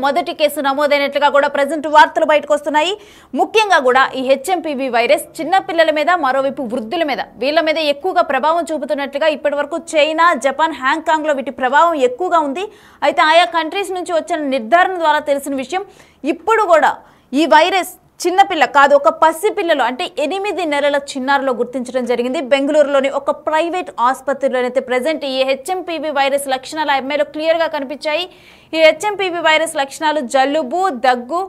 మొదటి కేసు నమోదైనట్లుగా కూడా ప్రెజెంట్ వార్తలు బయటకు వస్తున్నాయి. ముఖ్యంగా కూడా ఈ హెచ్ఎంపీవీ వైరస్ చిన్న పిల్లల మీద, మరోవైపు వృద్ధుల మీద, వీళ్ళ మీద ఎక్కువగా ప్రభావం చూపుతున్నట్లుగా ఇప్పటివరకు చైనా, జపాన్, హాంకాంగ్ లో వీటి ప్రభావం ఎక్కువగా ఉంది. అయితే ఆయా కంట్రీస్ నుంచి వచ్చిన నిర్ధారణ ద్వారా తెలిసిన విషయం, ఇప్పుడు కూడా ఈ వైరస్ చిన్నపిల్ల కాదు, ఒక పసిపిల్లలు అంటే 8 నెలల చిన్నారులో గుర్తించడం జరిగింది. బెంగళూరులోని ఒక ప్రైవేట్ ఆసుపత్రిలోనైతే ప్రెజెంట్ ఈ హెచ్ఎంపీవీ వైరస్ లక్షణాలు ఆ అమ్మాయిలో క్లియర్గా కనిపించాయి. ఈ హెచ్ఎంపీవీ వైరస్ లక్షణాలు జలుబు, దగ్గు,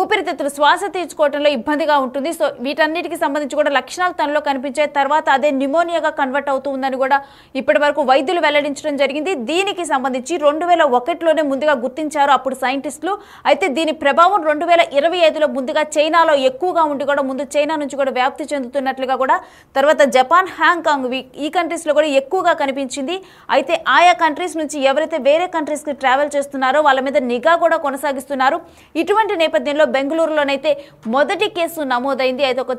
ఊపిరితిత్తులు శ్వాస తీర్చుకోవడంలో ఇబ్బందిగా ఉంటుంది. సో వీటన్నిటికి సంబంధించి కూడా లక్షణాలు తనలో కనిపించే తర్వాత అదే న్యూమోనియాగా కన్వర్ట్ అవుతుందని కూడా ఇప్పటి వరకు వైద్యులు వెల్లడించడం జరిగింది. దీనికి సంబంధించి 2001లోనే ముందుగా గుర్తించారు అప్పుడు సైంటిస్టులు. అయితే దీని ప్రభావం 2025లో ముందుగా చైనాలో ఎక్కువగా ఉండి కూడా ముందు చైనా నుంచి కూడా వ్యాప్తి చెందుతున్నట్లుగా కూడా, తర్వాత జపాన్, హాంకాంగ్ ఈ కంట్రీస్లో కూడా ఎక్కువగా కనిపించింది. అయితే ఆయా కంట్రీస్ నుంచి ఎవరైతే వేరే కంట్రీస్కి ట్రావెల్ చేస్తున్నారో వాళ్ళ మీద నిఘా కూడా కొనసాగిస్తున్నారు. ఇటువంటి నేపథ్యంలో బెంగళూరులోనైతే మొదటి కేసు నమోదైంది. అయితే ఒక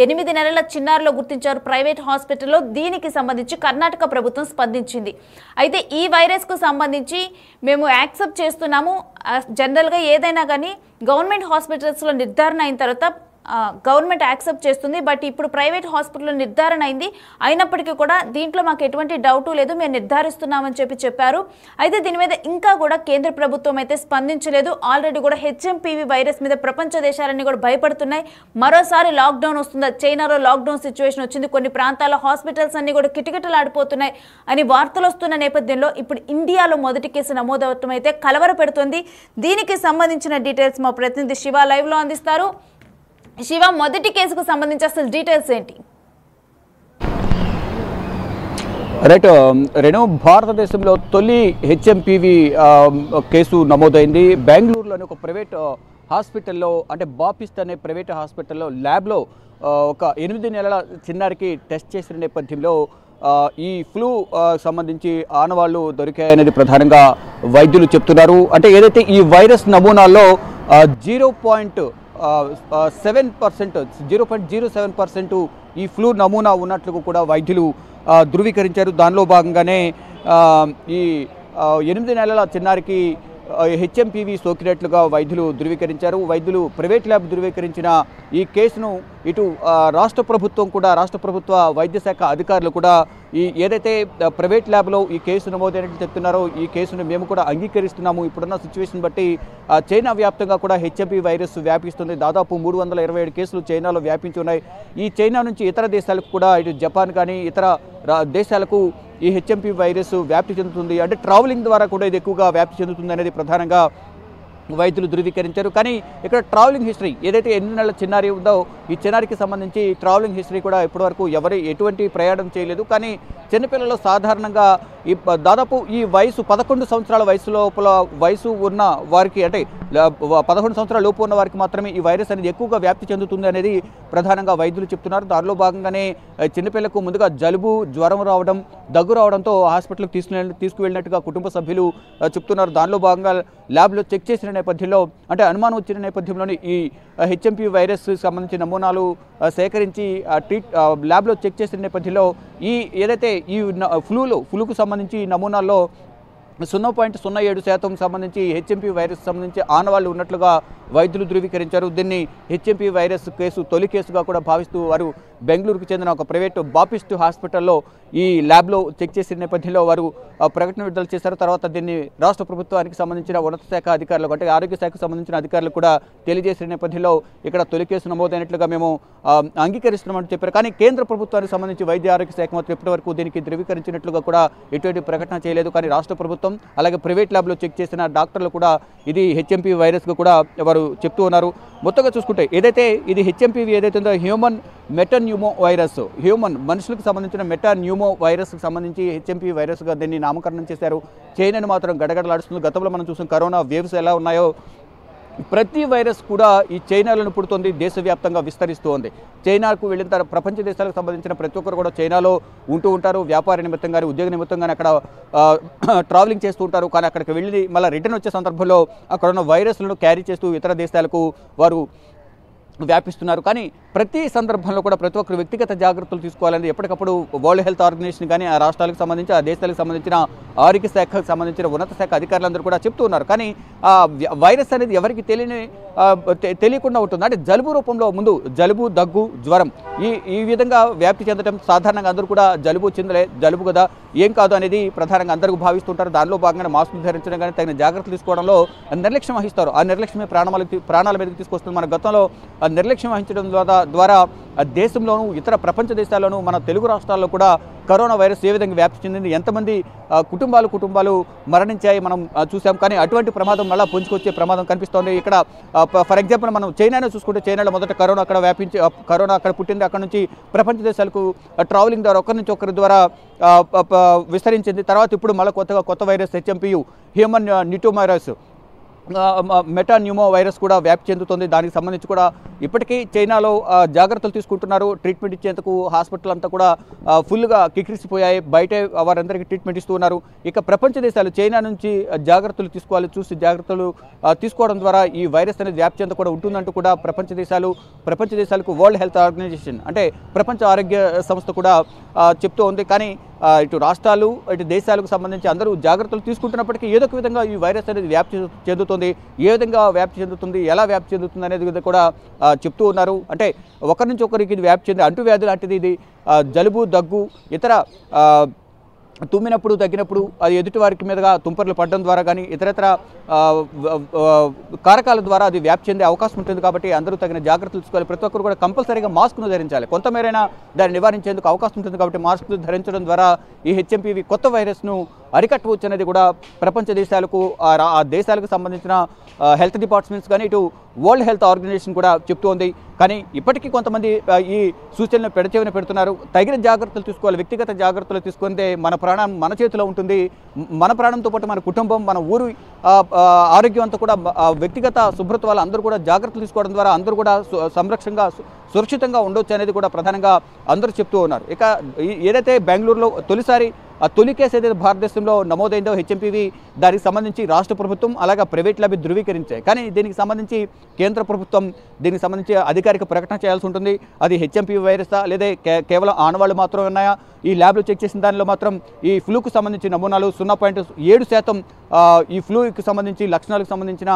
8 నెలల చిన్నారులో గుర్తించారు ప్రైవేట్ హాస్పిటల్లో. దీనికి సంబంధించి కర్ణాటక ప్రభుత్వం స్పందించింది. అయితే ఈ వైరస్కు సంబంధించి మేము యాక్సెప్ట్ చేస్తున్నాము, జనరల్గా ఏదైనా కానీ గవర్నమెంట్ హాస్పిటల్స్లో నిర్ధారణ అయిన తర్వాత గవర్నమెంట్ యాక్సెప్ట్ చేస్తుంది. బట్ ఇప్పుడు ప్రైవేట్ హాస్పిటల్లో నిర్ధారణ అయింది, అయినప్పటికీ కూడా దీంట్లో మాకు ఎటువంటి డౌటు లేదు, మేము నిర్ధారిస్తున్నామని చెప్పారు. అయితే దీని మీద ఇంకా కూడా కేంద్ర ప్రభుత్వం అయితే స్పందించలేదు. ఆల్రెడీ కూడా హెచ్ఎంపీవీ వైరస్ మీద ప్రపంచ దేశాలన్నీ కూడా భయపడుతున్నాయి. మరోసారి లాక్డౌన్ వస్తుందా, చైనాలో లాక్డౌన్ సిచ్యువేషన్ వచ్చింది, కొన్ని ప్రాంతాల్లో హాస్పిటల్స్ అన్ని కూడా కిటకిటలాడిపోతున్నాయి అని వార్తలు వస్తున్న నేపథ్యంలో ఇప్పుడు ఇండియాలో మొదటి కేసు నమోదవటం అయితే కలవర పెడుతుంది. దీనికి సంబంధించిన డీటెయిల్స్ మా ప్రతినిధి శివ లైవ్లో అందిస్తారు. శివ, మొదటి కేసుకు సంబంధించి అసలు డీటెయిల్స్ ఏంటి? రైట్ రేణు, భారతదేశంలో తొలి హెచ్ఎంపీవీ కేసు నమోదైంది. బెంగళూరులోని ఒక ప్రైవేట్ హాస్పిటల్లో, అంటే బాపిస్ట్ అనే ప్రైవేట్ హాస్పిటల్లో ల్యాబ్లో ఒక 8 నెలల చిన్నారికి టెస్ట్ చేసిన నేపథ్యంలో ఈ ఫ్లూ సంబంధించి ఆనవాళ్లు దొరికాయనేది ప్రధానంగా వైద్యులు చెప్తున్నారు. అంటే ఏదైతే ఈ వైరస్ నమూనాల్లో 0.07% ఈ ఫ్లూ నమూనా ఉన్నట్లు కూడా వైద్యులు ధృవీకరించారు. దానిలో భాగంగానే ఈ 8 నెలల చిన్నారికి హెచ్ఎంపీవీ సోకినట్లుగా వైద్యులు ధృవీకరించారు. వైద్యులు ప్రైవేట్ ల్యాబ్ ధృవీకరించిన ఈ కేసును ఇటు రాష్ట్ర ప్రభుత్వం కూడా, రాష్ట్ర ప్రభుత్వ వైద్య శాఖ అధికారులు కూడా ఈ ఏదైతే ప్రైవేట్ ల్యాబ్లో ఈ కేసు నమోదైనట్లు చెప్తున్నారో ఈ కేసును మేము కూడా అంగీకరిస్తున్నాము. ఇప్పుడున్న సిచ్యువేషన్ బట్టి చైనా వ్యాప్తంగా కూడా హెచ్ఎంపీ వైరస్ వ్యాపిస్తుంది. దాదాపు 327 కేసులు చైనాలో వ్యాపించి ఉన్నాయి. ఈ చైనా నుంచి ఇతర దేశాలకు కూడా, ఇటు జపాన్ కానీ ఇతర దేశాలకు ఈ హెచ్ఎంపీ వైరస్ వ్యాప్తి చెందుతుంది. అంటే ట్రావెలింగ్ ద్వారా కూడా ఇది ఎక్కువగా వ్యాప్తి చెందుతుంది అనేది ప్రధానంగా వైద్యులు ధృవీకరించారు. కానీ ఇక్కడ ట్రావెలింగ్ హిస్టరీ ఏదైతే 8 నెలల చిన్నారి ఉందో ఈ చిన్నారికి సంబంధించి ట్రావెలింగ్ హిస్టరీ కూడా ఇప్పటివరకు ఎటువంటి ప్రయాణం చేయలేదు. కానీ చిన్నపిల్లలు సాధారణంగా దాదాపు ఈ వయసు 11 సంవత్సరాల వయసు ఉన్న వారికి, అంటే 11 సంవత్సరాల లోపు ఉన్న వారికి మాత్రమే ఈ వైరస్ అనేది ఎక్కువగా వ్యాప్తి చెందుతుంది అనేది ప్రధానంగా వైద్యులు చెప్తున్నారు. దానిలో భాగంగానే చిన్నపిల్లకు ముందుగా జలుబు, జ్వరం రావడం, దగ్గు రావడంతో హాస్పిటల్కి తీసుకువెళ్ళినట్టుగా కుటుంబ సభ్యులు చెప్తున్నారు. దానిలో భాగంగా ల్యాబ్లో చెక్ చేసిన నేపథ్యంలో, అంటే అనుమానం వచ్చిన నేపథ్యంలోని ఈ హెచ్ఎంపీ వైరస్ సంబంధించిన నమూనాలు సేకరించి ల్యాబ్లో చెక్ చేసిన నేపథ్యంలో ఈ ఏదైతే ఈ ఫ్లూకు సంబంధించి నమూనాల్లో 0.07% సంబంధించి హెచ్ఎంపీ వైరస్ సంబంధించి ఆనవాళ్లు ఉన్నట్లుగా వైద్యులు ధృవీకరించారు. దీన్ని హెచ్ఎంపీ వైరస్ కేసు తొలి కేసుగా కూడా భావిస్తూ వారు బెంగళూరుకు చెందిన ఒక ప్రైవేటు బాపిస్ట్ హాస్పిటల్లో ఈ ల్యాబ్లో చెక్ చేసిన నేపథ్యంలో వారు ప్రకటన విడుదల చేశారు. తర్వాత దీన్ని రాష్ట్ర ప్రభుత్వానికి సంబంధించిన ఉన్నత శాఖ అధికారులకు, అంటే ఆరోగ్య శాఖకు సంబంధించిన అధికారులు కూడా తెలియజేసిన నేపథ్యంలో ఇక్కడ తొలి కేసు నమోదైనట్లుగా మేము అంగీకరిస్తున్నామని చెప్పారు. కానీ కేంద్ర ప్రభుత్వానికి సంబంధించి వైద్య ఆరోగ్య శాఖ మాత్రం ఇప్పటివరకు దీనికి ధృవీకరించినట్లుగా కూడా ఎటువంటి ప్రకటన చేయలేదు. కానీ రాష్ట్ర ప్రభుత్వం అలాగే ప్రైవేట్ ల్యాబ్లో చెక్ చేసిన డాక్టర్లు కూడా ఇది హెచ్ఎంపీ వైరస్గా కూడా వారు చెప్తూ ఉన్నారు. మొత్తంగా చూసుకుంటే ఏదైతే ఇది హెచ్ఎంపీవీ ఏదైతే ఉందో హ్యూమన్ మెటాన్యూమో వైరస్, మనుషులకు సంబంధించిన మెటాన్యూమో వైరస్కి సంబంధించి హెచ్ఎంపీ వైరస్గా దీన్ని నామకరణం చేశారు. చైనాను మాత్రం గడగడలాడుస్తుంది. గతంలో మనం చూసిన కరోనా వేవ్స్ ఎలా ఉన్నాయో ప్రతి వైరస్ కూడా ఈ చైనాలను పుడుతుంది, దేశవ్యాప్తంగా విస్తరిస్తూ ఉంది. చైనాకు వెళ్ళిన తర్వాత ప్రపంచ దేశాలకు సంబంధించిన ప్రతి ఒక్కరు కూడా చైనాలో ఉంటూ ఉంటారు. వ్యాపార నిమిత్తం కానీ, ఉద్యోగ నిమిత్తం కానీ అక్కడ ట్రావెలింగ్ చేస్తూ ఉంటారు. కానీ అక్కడికి వెళ్ళి మళ్ళీ రిటర్న్ వచ్చే సందర్భంలో అక్కడ ఉన్న వైరస్లను క్యారీ చేస్తూ ఇతర దేశాలకు వారు వ్యాపిస్తున్నారు. కానీ ప్రతి సందర్భంలో కూడా ప్రతి ఒక్కరు వ్యక్తిగత జాగ్రత్తలు తీసుకోవాలని ఎప్పటికప్పుడు వరల్డ్ హెల్త్ ఆర్గనైజేషన్ కానీ ఆ రాష్ట్రాలకు సంబంధించి ఆ దేశాలకు సంబంధించిన ఆరోగ్య శాఖకు సంబంధించిన ఉన్నత శాఖ అధికారులందరూ కూడా చెప్తూ ఉన్నారు. కానీ వైరస్ అనేది ఎవరికి తెలియకుండా ఉంటుంది. అంటే జలుబు రూపంలో ముందు జలుబు, దగ్గు, జ్వరం ఈ విధంగా వ్యాప్తి చెందడం సాధారణంగా అందరూ కూడా జలుబు కదా ఏం కాదు అనేది ప్రధానంగా అందరూ భావిస్తుంటారు. దానిలో భాగంగా మాస్కులు ధరించడం కానీ తగిన జాగ్రత్తలు తీసుకోవడంలో నిర్లక్ష్యం వహిస్తారు. ఆ నిర్లక్ష్యమే ప్రాణాల మీదకి తీసుకొస్తుంది. మన గతంలో నిర్లక్ష్యం వహించడం ద్వారా దేశంలోనూ ఇతర ప్రపంచ దేశాల్లోనూ మన తెలుగు రాష్ట్రాల్లో కూడా కరోనా వైరస్ ఏ విధంగా వ్యాప్తి చెందింది, ఎంతమంది కుటుంబాలు మరణించాయి మనం చూసాం. కానీ అటువంటి ప్రమాదం మళ్ళీ పుంజుకొచ్చే ప్రమాదం కనిపిస్తోంది. ఇక్కడ ఫర్ ఎగ్జాంపుల్ మనం చైనాను చూసుకుంటే చైనాలో మొదట కరోనా అక్కడ పుట్టింది. అక్కడ నుంచి ప్రపంచ దేశాలకు ట్రావెలింగ్ ద్వారా ఒకరి నుంచి ఒకరి ద్వారా విస్తరించింది. తర్వాత ఇప్పుడు మళ్ళీ కొత్త వైరస్ HMPV హ్యూమన్ న్యూటోమైరస్ మెటాన్యూమో వైరస్ కూడా వ్యాప్తి చెందుతుంది. దానికి సంబంధించి కూడా ఇప్పటికీ చైనాలో జాగ్రత్తలు తీసుకుంటున్నారు. ట్రీట్మెంట్ ఇచ్చేందుకు హాస్పిటల్ అంతా కూడా ఫుల్గా కిక్కిరిసిపోయాయి. బయటే వారందరికీ ట్రీట్మెంట్ ఇస్తూ ఉన్నారు. ఇక ప్రపంచ దేశాలు చైనా నుంచి జాగ్రత్తలు జాగ్రత్తలు తీసుకోవడం ద్వారా ఈ వైరస్ అనేది వ్యాప్తి చెంద కూడా ఉంటుందంటూ కూడా ప్రపంచ దేశాలకు వరల్డ్ హెల్త్ ఆర్గనైజేషన్ అంటే ప్రపంచ ఆరోగ్య సంస్థ కూడా చెప్తూ ఉంది. కానీ ఇటు రాష్ట్రాలు ఇటు దేశాలకు సంబంధించి అందరూ జాగ్రత్తలు తీసుకుంటున్నప్పటికీ ఏదో ఒక విధంగా ఈ వైరస్ అనేది వ్యాప్తి చెందుతుంది. ఏ విధంగా వ్యాప్తి చెందుతుంది, ఎలా వ్యాప్తి చెందుతుంది అనేది కూడా చెప్తూ ఉన్నారు. అంటే ఒకరి నుంచి ఒకరికి ఇది వ్యాప్తి చెంది అంటువ్యాధి లాంటిది ఇది. జలుబు, దగ్గు, ఇతర తుమ్మినప్పుడు తగ్గినప్పుడు అది ఎదుటి వారికి మీదుగా తుంపర్లు పడడం ద్వారా కానీ ఇతరత్ర కారకాల ద్వారా అది వ్యాప్తి చెందే అవకాశం ఉంటుంది. కాబట్టి అందరూ తగిన జాగ్రత్తలు తీసుకోవాలి. ప్రతి ఒక్కరు కూడా కంపల్సరీగా మాస్క్ను ధరించాలి. కొంతమేరైనా దాన్ని నివారించేందుకు అవకాశం ఉంటుంది. కాబట్టి మాస్క్ను ధరించడం ద్వారా ఈ HMPV కొత్త వైరస్ను అరికట్టవచ్చు అనేది కూడా ప్రపంచ దేశాలకు ఆ దేశాలకు సంబంధించిన హెల్త్ డిపార్ట్మెంట్స్ కానీ ఇటు వరల్డ్ హెల్త్ ఆర్గనైజేషన్ కూడా చెప్తోంది. కానీ ఇప్పటికీ కొంతమంది ఈ సూచనలు పెడచెవిన పెడుతున్నారు. తగిన జాగ్రత్తలు తీసుకోవాలి. వ్యక్తిగత జాగ్రత్తలు తీసుకుంటే మన ప్రాణం మన చేతిలో ఉంటుంది. మన ప్రాణంతో పాటు మన కుటుంబం, మన ఊరు ఆరోగ్యం అంతా కూడా వ్యక్తిగత శుభ్రత వల్ల అందరూ కూడా జాగ్రత్తలు తీసుకోవడం ద్వారా అందరూ కూడా సురక్షితంగా ఉండొచ్చు అనేది కూడా ప్రధానంగా అందరూ చెప్తూ ఉన్నారు. ఇక ఏదైతే బెంగళూరులో తొలి కేసు ఏదైతే భారతదేశంలో నమోదైందో HMPV దానికి సంబంధించి రాష్ట్ర ప్రభుత్వం అలాగే ప్రైవేట్ ల్యాబ్ ధృవీకరించాయి. కానీ దీనికి సంబంధించి కేంద్ర ప్రభుత్వం దీనికి సంబంధించి అధికారిక ప్రకటన చేయాల్సి ఉంటుంది. అది HMPV వైరసా లేదా కేవలం ఆనవాళ్లు మాత్రమే ఉన్నాయా? ఈ ల్యాబ్లో చెక్ చేసిన దానిలో మాత్రం ఈ ఫ్లూకు సంబంధించి నమూనాలు 0.7% ఈ ఫ్లూకి సంబంధించి లక్షణాలకు సంబంధించిన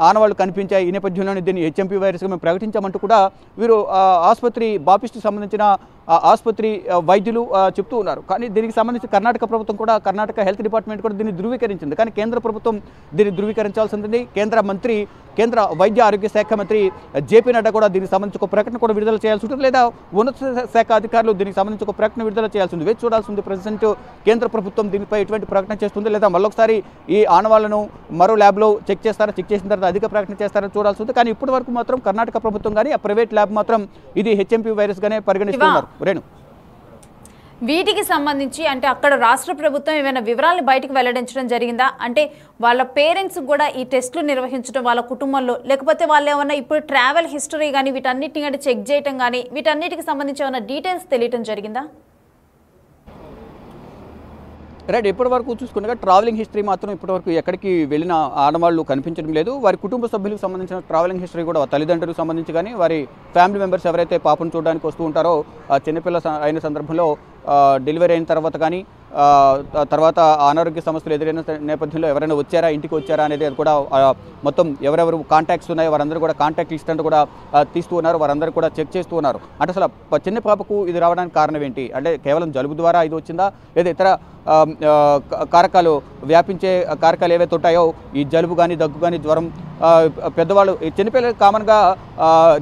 ఆనవాళ్లు కనిపించాయి. ఈ నేపథ్యంలోనే దీన్ని HMPV వైరస్గా మేము ప్రకటించామంటూ కూడా వీరు ఆసుపత్రి బాపిస్ట్కి సంబంధించిన ఆసుపత్రి వైద్యులు చెప్తూ ఉన్నారు. కానీ దీనికి సంబంధించి కర్ణాటక ప్రభుత్వం కూడా కర్ణాటక హెల్త్ డిపార్ట్మెంట్ కూడా దీన్ని ధృవీకరించింది. కానీ కేంద్ర ప్రభుత్వం దీన్ని ధృవీకరించాల్సి ఉంటుంది. కేంద్ర వైద్య ఆరోగ్య శాఖ మంత్రి JP నడ్డా కూడా దీనికి సంబంధించి ఒక ప్రకటన కూడా విడుదల చేయాల్సి ఉంటుంది. లేదా ఉన్నత శాఖ అధికారులు దీనికి సంబంధించి ఒక ప్రకటన విడుదల చేయాల్సి ఉంది. వేచి చూడాల్సి ఉంది. ప్రెసిడెంట్ కేంద్ర ప్రభుత్వం దీనిపై ఎటువంటి ప్రకటన చేస్తుంది, లేదా మళ్ళొకసారి ఈ ఆనవాళ్లను మరో ల్యాబ్లో చెక్ చేసిన తర్వాత అధిక ప్రకటన చేస్తారని చూడాల్సి ఉంది. కానీ ఇప్పటి వరకు మాత్రం కర్ణాటక ప్రభుత్వం కానీ ఆ ప్రైవేట్ ల్యాబ్ మాత్రం ఇది HMPV వైరస్గానే పరిగణిస్తున్నారు. రేణు, వీటికి సంబంధించి అంటే అక్కడ రాష్ట్ర ప్రభుత్వం ఏమైనా వివరాలను బయటకు వెల్లడించడం జరిగిందా? అంటే వాళ్ళ పేరెంట్స్ కూడా ఈ టెస్టులు నిర్వహించడం వాళ్ళ కుటుంబంలో, లేకపోతే వాళ్ళు ఏమన్నా ఇప్పుడు ట్రావెల్ హిస్టరీ కానీ వీటన్నిటిని అంటే చెక్ చేయటం కానీ వీటన్నిటికి సంబంధించి ఏమైనా డీటెయిల్స్ తెలియటం జరిగిందా? రైట్, ఇప్పటివరకు చూసుకున్నగా ట్రావెలింగ్ హిస్టరీ మాత్రం ఇప్పటివరకు ఎక్కడికి వెళ్ళిన ఆడవాళ్ళు కనిపించడం లేదు. వారి కుటుంబ సభ్యులకు సంబంధించిన ట్రావెలింగ్ హిస్టరీ కూడా తల్లిదండ్రులకు సంబంధించి కానీ వారి ఫ్యామిలీ మెంబర్స్ ఎవరైతే పాపను చూడడానికి వస్తూ ఉంటారో చిన్నపిల్ల అయిన సందర్భంలో డెలివరీ అయిన తర్వాత కానీ తర్వాత అనారోగ్య సమస్యలు ఎదురైన నేపథ్యంలో ఎవరైనా ఇంటికి వచ్చారా అనేది కూడా మొత్తం ఎవరెవరు కాంటాక్ట్స్ ఉన్నాయో వారందరూ కూడా కాంటాక్ట్ లిస్ట్ అంటూ కూడా తీస్తూ ఉన్నారు. వారందరూ కూడా చెక్ చేస్తూ ఉన్నారు. అంటే అసలు చిన్న పాపకు ఇది రావడానికి కారణం ఏంటి? అంటే కేవలం జలుబు ద్వారా ఇది వచ్చిందా, లేదా ఇతర కారకాలు వ్యాపించే కారకాలు ఏవైతే ఉంటాయో ఈ జలుబు కానీ దగ్గు కానీ జ్వరం పెద్దవాళ్ళు చిన్నపిల్లలకు కామన్గా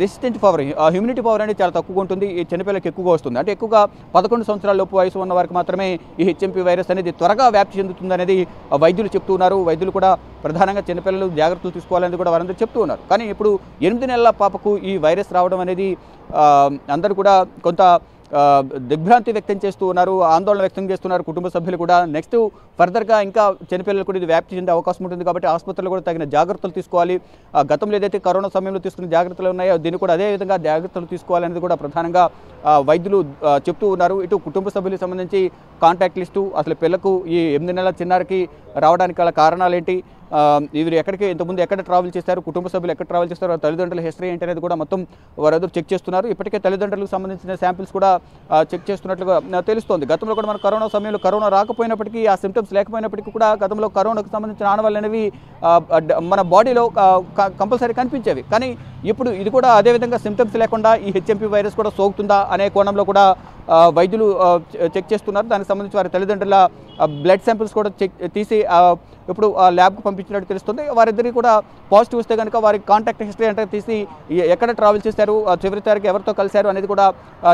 రెసిస్టెంట్ పవర్ హ్యూమినిటీ పవర్ అనేది చాలా తక్కువగా ఉంటుంది. ఈ చిన్నపిల్లలకు ఎక్కువగా వస్తుంది. అంటే ఎక్కువగా 11 సంవత్సరాల లోపు వయసు ఉన్న వారికి మాత్రమే ఈ HMPV వైరస్ అనేది త్వరగా వ్యాప్తి చెందుతుంది అనేది వైద్యులు చెప్తూ ఉన్నారు. వైద్యులు కూడా ప్రధానంగా చిన్నపిల్లలు జాగ్రత్తలు తీసుకోవాలని కూడా వారందరూ చెప్తూ ఉన్నారు. కానీ ఇప్పుడు 8 నెలల పాపకు ఈ వైరస్ రావడం అనేది అందరూ కూడా కొంత దిగ్భ్రాంతి వ్యక్తం చేస్తూ ఉన్నారు, ఆందోళన వ్యక్తం చేస్తున్నారు కుటుంబ సభ్యులు కూడా. నెక్స్ట్ ఫర్దర్గా ఇంకా చిన్నపిల్లలు కూడా ఇది వ్యాప్తి చెందే అవకాశం ఉంటుంది. కాబట్టి ఆసుపత్రులు కూడా తగిన జాగ్రత్తలు తీసుకోవాలి. గతంలో ఏదైతే కరోనా సమయంలో తీసుకున్న జాగ్రత్తలు ఉన్నాయో దీన్ని కూడా అదే విధంగా జాగ్రత్తలు తీసుకోవాలనేది కూడా ప్రధానంగా వైద్యులు చెప్తూ ఉన్నారు. ఇటు కుటుంబ సభ్యులకు సంబంధించి కాంటాక్ట్ లిస్టు, అసలు పిల్లకు ఈ 8 నెలల చిన్నారికి రావడానికి గల కారణాలు ఏంటి, వీరు ఎక్కడికి ఇంతకుముందు ఎక్కడ ట్రావెల్ చేస్తారు, కుటుంబ సభ్యులు ఎక్కడ ట్రావెల్ చేస్తారు, తల్లిదండ్రుల హిస్టరీ ఏంటి అనేది కూడా మొత్తం వారెదురు చెక్ చేస్తున్నారు. ఇప్పటికే తల్లిదండ్రులకు సంబంధించిన శాంపిల్స్ కూడా చెక్ చేస్తున్నట్లుగా తెలుస్తోంది. గతంలో కూడా మన కరోనా సమయంలో కరోనా రాకపోయినప్పటికీ, ఆ సిమ్టమ్స్ లేకపోయినప్పటికీ కూడా గతంలో కరోనాకు సంబంధించిన ఆనవాళ్ళు అనేవి మన బాడీలో కంపల్సరీ కనిపించేవి. కానీ ఇప్పుడు ఇది కూడా అదేవిధంగా సిమ్టమ్స్ లేకుండా ఈ హెచ్ఎంపీ వైరస్ కూడా సోకుతుందా అనే కోణంలో కూడా వైద్యులు చెక్ చేస్తున్నారు. దానికి సంబంధించి వారి తల్లిదండ్రుల బ్లడ్ శాంపిల్స్ కూడా తీసి ఇప్పుడు ల్యాబ్కు పంపించినట్టు తెలుస్తుంది. వారిద్దరికి కూడా పాజిటివ్ వస్తే కనుక వారి కాంటాక్ట్ హిస్టరీ అంటే తీసి ఎక్కడ ట్రావెల్ చేశారు, చివరి తారీఖు ఎవరితో కలిశారు అనేది కూడా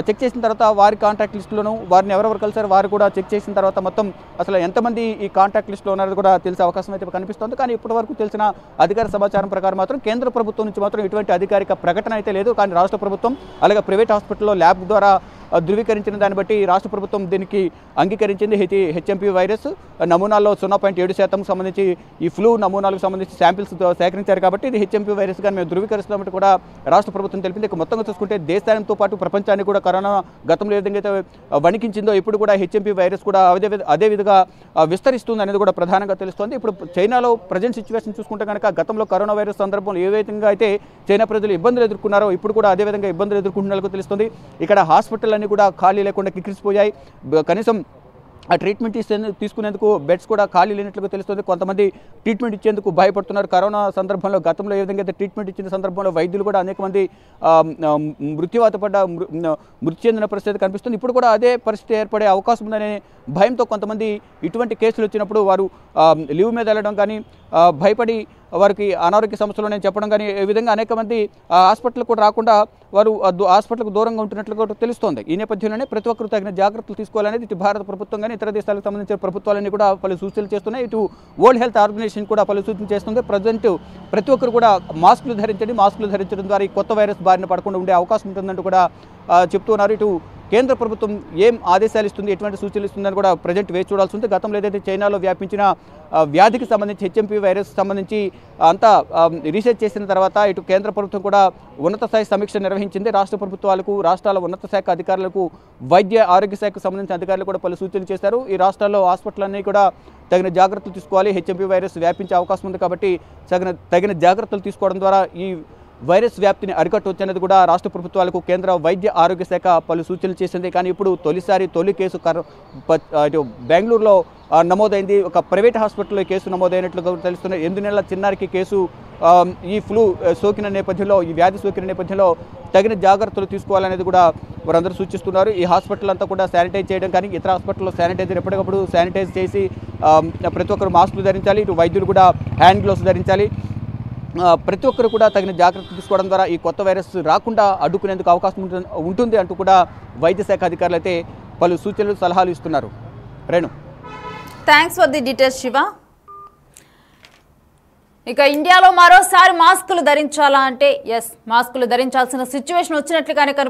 చెక్ చేసిన తర్వాత వారి కాంటాక్ట్ లిస్టులోను వారిని ఎవరెవరు కలిశారు వారు కూడా చెక్ చేసిన తర్వాత మొత్తం అసలు ఎంతమంది ఈ కాంటాక్ట్ లిస్టులో ఉన్నారో కూడా తెలిసే అవకాశం అయితే కనిపిస్తుంది. కానీ ఇప్పటి వరకు తెలిసిన అధికార సమాచారం ప్రకారం మాత్రం కేంద్ర ప్రభుత్వం నుంచి మాత్రం ఇటువంటి అధికారిక ప్రకటన అయితే లేదు. కానీ రాష్ట్ర ప్రభుత్వం అలాగే ప్రైవేట్ హాస్పిటల్లో ల్యాబ్ ద్వారా ధృవీకరించిన దాన్ని బట్టి రాష్ట్ర ప్రభుత్వం దీనికి అంగీకరించింది. హెచ్ఎంపీ వైరస్ నమూనాల్లో 0.7% సంబంధించి ఈ ఫ్లూ నమూనాలకు సంబంధించి శాంపిల్స్ సేకరించారు కాబట్టి ఇది హెచ్ఎంపీ వైరస్గా మేము ధృవీకరిస్తామంటే కూడా రాష్ట్ర ప్రభుత్వం తెలిపింది. ఇక మొత్తంగా చూసుకుంటే దేశానితో పాటు ప్రపంచాన్ని కూడా కరోనా గతంలో ఏ విధంగా అయితే వణికించిందో ఇప్పుడు కూడా హెచ్ఎంపీ వైరస్ కూడా అదే విధంగా విస్తరిస్తుంది అనేది కూడా ప్రధానంగా తెలుస్తోంది. ఇప్పుడు చైనాలో ప్రజెంట్ సిచ్యువేషన్ చూసుకుంటే కనుక గతంలో కరోనా వైరస్ సందర్భంలో ఏ విధంగా అయితే చైనా ప్రజలు ఇబ్బందులు ఎదుర్కొన్నారో ఇప్పుడు కూడా అదే విధంగా ఇబ్బందులు ఎదుర్కొంటున్నట్టు తెలుస్తుంది. ఇక్కడ హాస్పిటల్ అన్ని కూడా ఖాళీ లేకుండా కిక్కిరిసిపోయాయి. కనీసం ఆ ట్రీట్మెంట్ తీసుకునేందుకు బెడ్స్ కూడా ఖాళీ లేనట్లుగా తెలుస్తుంది. కొంతమంది ట్రీట్మెంట్ ఇచ్చేందుకు భయపడుతున్నారు. కరోనా సందర్భంలో గతంలో ఏ విధంగా అయితే ట్రీట్మెంట్ ఇచ్చిన సందర్భంలో వైద్యులు కూడా అనేక మంది మృతి చెందిన పరిస్థితి కనిపిస్తుంది. ఇప్పుడు కూడా అదే పరిస్థితి ఏర్పడే అవకాశం ఉందనే భయంతో కొంతమంది ఇటువంటి కేసులు వచ్చినప్పుడు వారు లీవ్ మీద వెళ్ళడం కానీ భయపడి వారికి అనారోగ్య సమస్యలు నేను చెప్పడం కానీ ఈ విధంగా అనేక మంది హాస్పిటల్ కూడా రాకుండా వారు హాస్పిటల్కు దూరంగా ఉంటున్నట్లు కూడా తెలుస్తోంది. ఈ నేపథ్యంలోనే ప్రతి ఒక్కరు తగిన జాగ్రత్తలు తీసుకోవాలనేది ఇటు భారత ప్రభుత్వం కానీ ఇతర దేశాలకు సంబంధించిన ప్రభుత్వాలన్నీ కూడా పలు సూచనలు చేస్తున్నాయి. ఇటు వరల్డ్ హెల్త్ ఆర్గనైజేషన్ కూడా పలు సూచనలు చేస్తుంది. ప్రజెంట్ ప్రతి ఒక్కరు కూడా మాస్కులు ధరించండి, మాస్కులు ధరించడం ద్వారా ఈ కొత్త వైరస్ బారిన పడకుండా ఉండే అవకాశం ఉంటుందంటూ కూడా చెప్తున్నారు. ఇటు కేంద్ర ప్రభుత్వం ఏం ఆదేశాలు ఇస్తుంది, ఎటువంటి సూచనలు ఇస్తుందని కూడా ప్రజెంట్ వేచి చూడాల్సి ఉంది. గతంలో ఏదైతే చైనాలో వ్యాపించిన వ్యాధికి సంబంధించి హెచ్ఎంపీ వైరస్ సంబంధించి అంతా రీసెర్చ్ చేసిన తర్వాత ఇటు కేంద్ర ప్రభుత్వం కూడా ఉన్నత స్థాయి సమీక్ష నిర్వహించింది. రాష్ట్ర ప్రభుత్వాలకు, రాష్ట్రాల ఉన్నత శాఖ అధికారులకు, వైద్య ఆరోగ్య శాఖకు సంబంధించిన అధికారులు కూడా పలు సూచనలు చేశారు. ఈ రాష్ట్రాల్లో హాస్పిటల్ అన్నీ కూడా తగిన జాగ్రత్తలు తీసుకోవాలి. హెచ్ఎంపీ వైరస్ వ్యాపించే అవకాశం ఉంది కాబట్టి తగిన జాగ్రత్తలు తీసుకోవడం ద్వారా ఈ వైరస్ వ్యాప్తిని అరికట్టవచ్చనేది కూడా రాష్ట్ర ప్రభుత్వాలకు కేంద్ర వైద్య ఆరోగ్య శాఖ పలు సూచనలు చేసింది. కానీ ఇప్పుడు తొలి కేసు ఇటు బెంగళూరులో నమోదైంది. ఒక ప్రైవేట్ హాస్పిటల్లో కేసు నమోదైనట్లుగా తెలుస్తుంది. 8 నెలల చిన్నారికి కేసు ఈ ఫ్లూ సోకిన నేపథ్యంలో, ఈ వ్యాధి సోకిన నేపథ్యంలో తగిన జాగ్రత్తలు తీసుకోవాలనేది కూడా వారందరూ సూచిస్తున్నారు. ఈ హాస్పిటల్ అంతా కూడా శానిటైజ్ చేయడం కానీ ఇతర హాస్పిటల్లో శానిటైజర్ ఎప్పటికప్పుడు శానిటైజ్ చేసి ప్రతి ఒక్కరు మాస్కులు ధరించాలి. ఇటు వైద్యులు కూడా హ్యాండ్ గ్లోవ్స్ ధరించాలి. ప్రతి ఒక్కరు కూడా తగిన జాగ్రత్తలు తీసుకోవడం ద్వారా ఈ కొత్త వైరస్ రాకుండా అడ్డుకునేందుకు అవకాశం ఉంటుంది అంటూ కూడా వైద్య శాఖ అధికారులు అయితే పలు సూచనలు, సలహాలు ఇస్తున్నారు. Renu, thanks for the details Shiva. ఇక ఇండియాలో మరోసారి మాస్కులు ధరించాలా అంటే మాస్కులు ధరించాల్సిన సిచ్యువేషన్ వచ్చినట్లుగానే